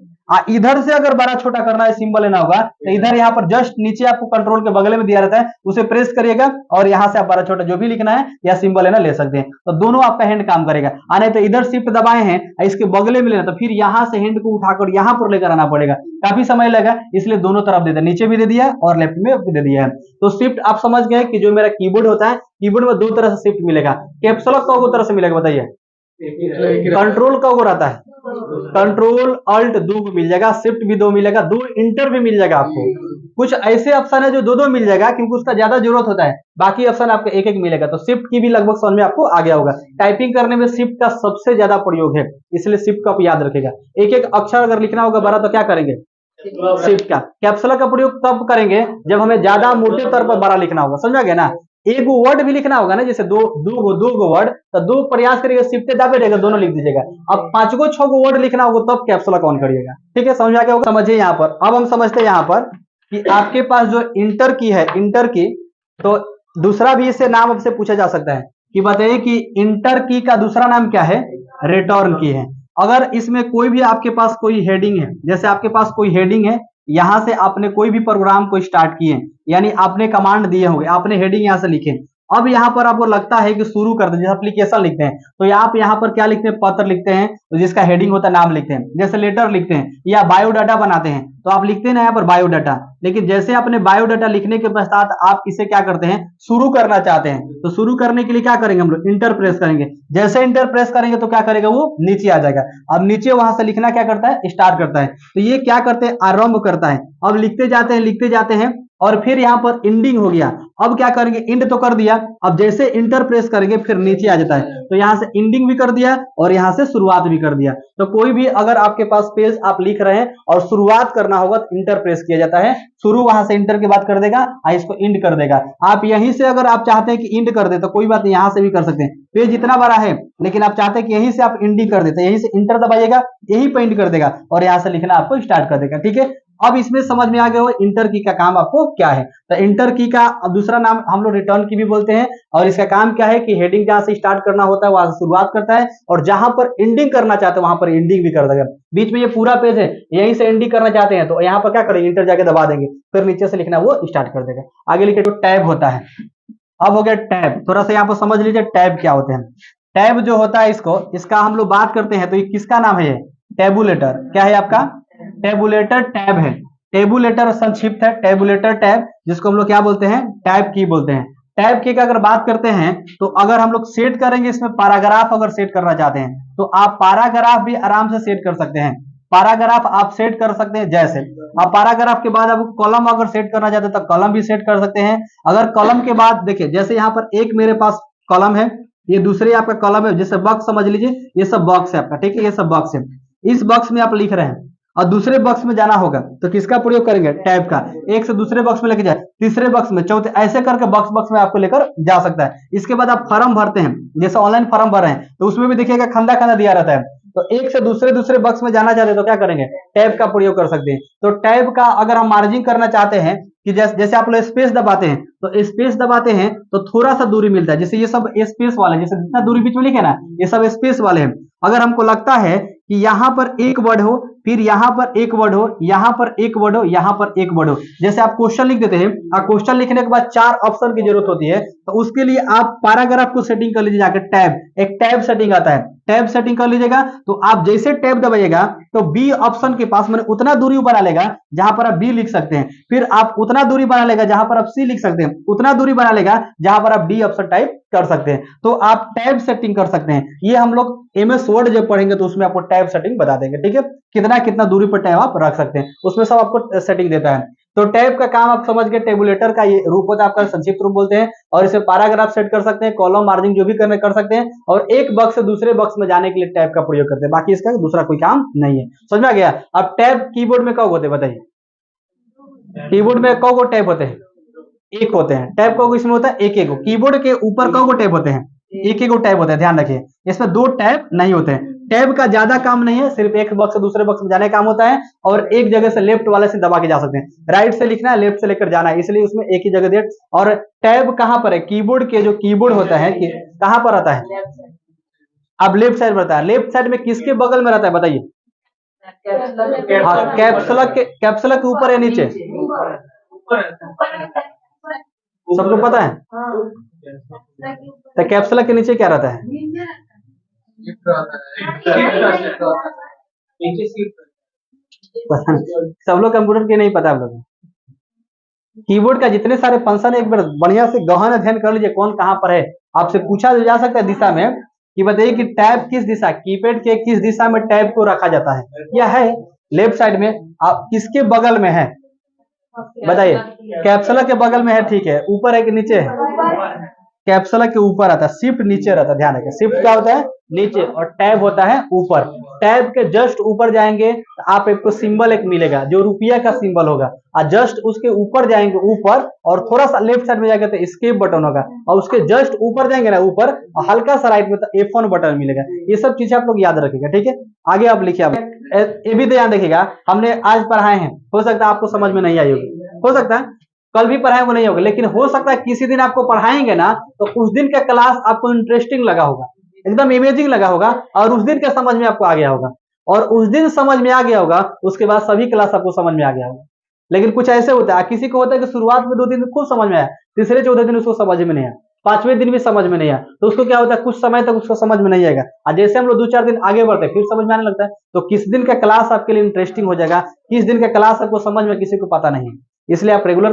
Speaker 1: इधर से अगर बड़ा छोटा करना है, सिंबल लेना होगा, तो इधर यहाँ पर जस्ट नीचे आपको कंट्रोल के बगल में दिया रहता है, उसे प्रेस करिएगा और यहाँ से आप बड़ा छोटा जो भी लिखना है या सिंबल लेना ले सकते हैं। तो दोनों आपका हैंड काम करेगा। आने तो इधर शिफ्ट दबाए हैं, इसके बगले में लेना, तो फिर यहाँ से हैंड को उठाकर यहाँ पर लेकर आना पड़ेगा, काफी समय लगा, इसलिए दोनों तरफ दे दिया, नीचे भी दे दिया और लेफ्ट में भी दे दिया है। तो शिफ्ट आप समझ गए कि जो मेरा कीबोर्ड होता है, कीबोर्ड में दो तरह से शिफ्ट मिलेगा। कैप्स लॉक को तरह से मिलेगा बताइए? कंट्रोल का वो रहता है, कंट्रोल अल्ट दो मिल जाएगा, शिफ्ट भी दो मिलेगा, दो इंटर भी मिल जाएगा आपको। कुछ ऐसे ऑप्शन है जो दो दो मिल जाएगा क्योंकि उसका ज्यादा जरूरत होता है, बाकी ऑप्शन आपको एक एक मिलेगा। तो शिफ्ट की भी लगभग समझ में आपको आ गया होगा। टाइपिंग करने में शिफ्ट का सबसे ज्यादा प्रयोग है, इसलिए शिफ्ट का आप याद रखेगा। एक एक अक्षर अगर लिखना होगा बड़ा तो क्या करेंगे? शिफ्ट का। कैप्सूल का प्रयोग तब करेंगे जब हमें ज्यादा मोटे तौर पर बड़ा लिखना होगा, समझा गया ना? एक वर्ड भी लिखना होगा ना, जैसे दो गो वर्ड, तो दो प्रयास करिएगा, शिफ्ट दाबे रहेगा, दोनों लिख दीजिएगा। अब 5 गो 6 गो वर्ड लिखना होगा तब कैप्सूल ऑन करिएगा। ठीक है, समझ आ गया होगा? समझिए यहाँ पर। अब हम समझते हैं यहाँ पर कि आपके पास जो इंटर की है, इंटर की, तो दूसरा भी इससे नाम आपसे पूछा जा सकता है कि बताइए कि इंटर की का दूसरा नाम क्या है? रिटर्न की है। अगर इसमें कोई भी आपके पास कोई हेडिंग है, जैसे आपके पास कोई हेडिंग है, यहां से आपने कोई भी प्रोग्राम को स्टार्ट किए, यानी आपने कमांड दिए होंगे, आपने हेडिंग यहां से लिखे, अब यहां पर आपको लगता है कि शुरू कर दे, जैसे एप्लीकेशन लिखते हैं तो आप यहां पर क्या लिखते हैं? पत्र लिखते हैं, तो जिसका हेडिंग होता है नाम लिखते हैं। जैसे लेटर लिखते हैं या बायोडाटा बनाते हैं तो आप लिखते हैं ना यहाँ पर बायोडाटा, लेकिन जैसे अपने बायोडाटा लिखने के पश्चात आप इसे क्या करते हैं? शुरू करना चाहते हैं, तो शुरू करने के लिए क्या करेंगे हम लोग? इंटर प्रेस करेंगे। जैसे इंटर प्रेस करेंगे तो क्या करेगा? वो नीचे आ जाएगा। अब नीचे वहां से लिखना क्या करता है? स्टार्ट करता है। तो ये क्या करते हैं? आरंभ करता है। अब लिखते जाते हैं, लिखते जाते हैं, और फिर यहां पर एंडिंग हो गया। अब क्या करेंगे? एंड तो कर दिया, अब जैसे इंटर प्रेस करेंगे फिर नीचे आ जाता है, तो यहां से एंडिंग भी कर दिया और यहां से शुरुआत भी कर दिया। तो कोई भी अगर आपके पास पेज आप लिख रहे हैं और शुरुआत करना होगा तो इंटर प्रेस किया जाता है, शुरू वहां से इंटर के बाद कर देगा और इसको एंड कर देगा। आप यहीं से अगर आप चाहते हैं कि एंड कर दे तो कोई बात नहीं, यहां से भी कर सकते हैं। पेज इतना बड़ा है लेकिन आप चाहते हैं कि यहीं से आप एंडिंग कर देते, यहीं से इंटर दबाइएगा, यहीं पे एंड कर देगा और यहां से लिखना आपको स्टार्ट कर देगा। ठीक है, अब इसमें समझ में आ गया हो इंटर की का काम आपको क्या है। तो इंटर की का दूसरा नाम हम लोग रिटर्न की भी बोलते हैं, और इसका काम क्या है कि हेडिंग जहां से स्टार्ट करना होता है वहां से शुरुआत करता है, और जहां पर एंडिंग करना चाहते हैं वहां पर एंडिंग भी कर देगा। बीच में ये पूरा पेज है, यहीं से एंडिंग करना चाहते हैं तो यहाँ पर क्या करेंगे? इंटर जाके दबा देंगे, फिर नीचे से लिखना वो स्टार्ट कर देगा। आगे लिखे तो टैब होता है। अब हो गया टैब, थोड़ा सा यहाँ पर समझ लीजिए टैब क्या होते हैं। टैब जो होता है इसका हम लोग बात करते हैं तो ये किसका नाम है? टेबुलेटर। क्या है आपका? टेबुलेटर टैब है। टेबुलेटर संक्षिप्त है, टेबुलेटर टैब, जिसको हम लोग क्या बोलते हैं? टैब की बोलते हैं। टैब की का अगर बात करते हैं तो अगर हम लोग सेट करेंगे इसमें पैराग्राफ अगर सेट करना चाहते हैं तो आप पैराग्राफ भी आराम से सेट कर सकते हैं। पैराग्राफ आप सेट कर सकते हैं, जैसे आप पैराग्राफ के बाद आप कॉलम अगर सेट करना चाहते हैं तो कॉलम भी सेट कर सकते हैं। अगर कॉलम के बाद देखिए, जैसे यहाँ पर एक मेरे पास कॉलम है, ये दूसरे आपका कॉलम है, जैसे बॉक्स समझ लीजिए, ये सब बॉक्स है आपका। ठीक है, ये सब बॉक्स है, इस बॉक्स में आप लिख रहे हैं और दूसरे बॉक्स में जाना होगा तो किसका प्रयोग करेंगे? टैब का। एक से दूसरे बॉक्स में लेके जाए, तीसरे बॉक्स में, चौथे, ऐसे करके बॉक्स बॉक्स में आपको लेकर जा सकता है। इसके बाद आप फॉर्म भरते हैं, जैसे ऑनलाइन फॉर्म भर रहे हैं तो उसमें भी देखिएगा खंदा खंदा दिया रहता है, तो एक से दूसरे बॉक्स में जाना चाहते हैं तो क्या करेंगे? टैब का प्रयोग कर सकते हैं। तो टैब का अगर हम मार्जिंग करना चाहते हैं कि जैसे आप लोग स्पेस दबाते हैं तो स्पेस दबाते हैं तो थोड़ा सा दूरी मिलता है, जैसे ये सब स्पेस वाले, जैसे जितना दूरी बीच में लिखे ना ये सब स्पेस वाले हैं। अगर हमको लगता है कि यहां पर एक वर्ड हो, फिर यहां पर एक वर्ड हो, यहां पर एक वर्ड हो, यहां पर एक वर्ड हो, जैसे आप क्वेश्चन लिख देते हैं और क्वेश्चन लिखने के बाद 4 ऑप्शन की जरूरत होती है, तो उसके लिए आप पैराग्राफ को सेटिंग कर लीजिए जाकर टैब, एक टैब सेटिंग आता है, टैब सेटिंग कर लीजिएगा। तो आप जैसे टैब दबाइएगा तो बी ऑप्शन के पास मैंने उतना दूरी बना लेगा जहां पर आप बी लिख सकते हैं, फिर आप उतना दूरी बना लेगा जहां पर आप सी लिख सकते हैं, उतना दूरी बना लेगा जहां पर आप डी ऑप्शन टाइप कर सकते हैं। तो आप टैब सेटिंग कर सकते हैं। ये हम लोग एमएस वर्ड जब पढ़ेंगे तो उसमें आपको टैब सेटिंग बता देंगे। ठीक है, कितना कितना दूरी पर टैब आप रख सकते हैं, उसमें सब आपको सेटिंग देता है। तो टैब का काम आप समझ गए, टेबुलेटर का ये रूप होता है आपका, संक्षिप्त रूप बोलते हैं, और इसे पैराग्राफ सेट कर सकते हैं, कॉलम मार्जिंग जो भी करने कर सकते हैं, और एक बॉक्स से दूसरे बॉक्स में जाने के लिए टैब का प्रयोग करते हैं, बाकी इसका दूसरा कोई काम नहीं है। समझ में आ गया? अब टैब कीबोर्ड में कब होते हैं बताइए? कीबोर्ड में कौ टैब होते हैं? एक होते हैं। टैब कौ इसमें होता है? एक एक। कीबोर्ड के ऊपर कौ टैब होते हैं? एक एक टैब होते हैं, ध्यान रखिए, इसमें 2 टैब नहीं होते हैं। टैब का ज्यादा काम नहीं है, सिर्फ एक बॉक्स से दूसरे बॉक्स में जाने का काम होता है और एक जगह से लेफ्ट वाले से दबा के जा सकते हैं। राइट से लिखना है, लेफ्ट से लेकर जाना है, इसलिए उसमें एक ही जगह दे। और टैब कहाँ पर है? कीबोर्ड के जो कीबोर्ड होता है कहाँ पर रहता है? अब लेफ्ट साइड में रहता है। लेफ्ट साइड में किसके बगल में रहता है बताइए? हाँ, कैप्सुलक के ऊपर या नीचे? सबको पता है? तो कैप्सुलक के नीचे क्या रहता है? सब लोग कंप्यूटर के नहीं पता आप लोग। कीबोर्ड का जितने सारे फंक्शन है एक बार बढ़िया से गहन अध्ययन कर लीजिए, कौन कहां पर है। आपसे पूछा जा सकता है दिशा में कि बताइए कि टैब किस दिशा, कीपैड के किस दिशा में टैब को रखा जाता है? यह है लेफ्ट साइड में। आप किसके बगल में है बताइए? कैप्सुला के बगल में है, ठीक है। ऊपर है कि नीचे है? कैप्सुला के ऊपर आता है, शिफ्ट नीचे रहता है। ध्यान रखिए, शिफ्ट क्या होता है? नीचे, और टैब होता है ऊपर। टैब के जस्ट ऊपर जाएंगे तो आप एक सिंबल एक मिलेगा जो रुपया का सिंबल होगा, और जस्ट उसके ऊपर जाएंगे ऊपर और थोड़ा सा लेफ्ट साइड में जाएंगे तो एस्केप बटन होगा, और उसके जस्ट ऊपर जाएंगे ना ऊपर और हल्का सा राइट में तो F1 बटन मिलेगा। ये सब चीजें आप लोग याद रखिएगा, ठीक है। आगे आप लिखिए। आप ये भी ध्यान देखिएगा, हमने आज पढ़ाए हैं, हो सकता है आपको समझ में नहीं आई होगी, हो सकता है कल भी पढ़ाए वो नहीं होगा, लेकिन हो सकता है किसी दिन आपको पढ़ाएंगे ना तो उस दिन का क्लास आपको इंटरेस्टिंग लगा होगा, एकदम इमेजिंग लगा होगा, और उस दिन का समझ में आपको आ गया होगा, और उस दिन समझ में आ गया होगा उसके बाद सभी क्लास आपको समझ में आ गया होगा। लेकिन कुछ ऐसे होता है, किसी को होता है कि शुरुआत में 2 दिन खूब समझ में आया, तीसरे चौथे दिन उसको समझ में नहीं आया, 5वें दिन भी समझ में नहीं आया, तो उसको क्या होता है, कुछ समय तक उसको समझ में नहीं आएगा, और जैसे हम लोग 2-4 दिन आगे बढ़ते फिर समझ में आने लगता है। तो किस दिन का क्लास आपके लिए इंटरेस्टिंग हो जाएगा, किस दिन का क्लास आपको समझ में किसी को पता नहीं है, इसलिए आप रेगुलर